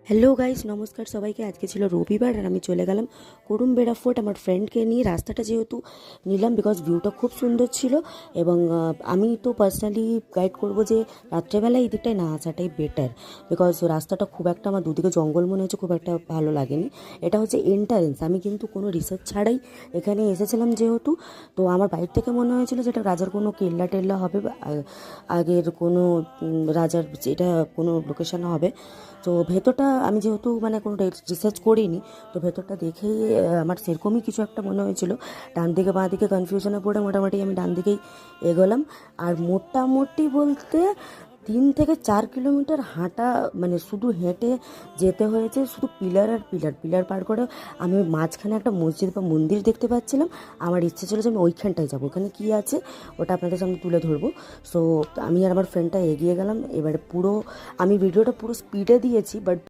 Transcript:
Hello guys, নমস্কার সবাইকে। আজকে ছিল রবিবার আর আমি চলে গেলাম কুরুমবেড়া ফোর্ট আমার ফ্রেন্ডকে নিয়ে। রাস্তাটা যেহেতু নিলাম বিকজ ভিউটা খুব সুন্দর ছিল এবং আমি তো পার্সোনালি গাইড করব যে রাত্রেবেলা এই দিকটায় না আসাটাই বেটার বিকজ রাস্তাটা খুব একটা আমার দুদিকে জঙ্গল মনে হচ্ছে, খুব একটা ভালো লাগেনি। এটা হচ্ছে এন্ট্রান্স। আমি কিন্তু কোনো রিসার্চ ছাড়াই এখানে এসেছিলাম যেহেতু, তো আমার বাইরে থেকে মনে হয়েছিল যে এটা রাজার কোনো কেল্লা টেল্লা হবে বা আগের কোনো রাজার এটা কোনো লোকেশন হবে। তো ভেতরটা আমি যেহেতু মানে কোনো রিসার্চ করিনি, তো ভেতরটা দেখেই আমার সেরকমই কিছু একটা মনে হয়েছিল। ডান দিকে বাঁ দিকে কনফিউশনে পড়ে মোটামুটি আমি ডান দিকেই এগোলাম। আর মোটামুটি বলতে 3 থেকে 4 কিলোমিটার হাঁটা, মানে শুধু হেঁটে যেতে হয়েছে, শুধু পিলার আর পিলার পিলার পার করে। আমি মাঝখানে একটা মসজিদ বা মন্দির দেখতে পাচ্ছিলাম। আমার ইচ্ছে ছিল যে আমি ওইখানটায় যাবো, ওখানে কী আছে ওটা আপনাদের সামনে তুলে ধরবো। সো আমি আর আমার ফ্রেন্ডটা এগিয়ে গেলাম। এবারে পুরো আমি ভিডিওটা পুরো স্পিডে দিয়েছি, বাট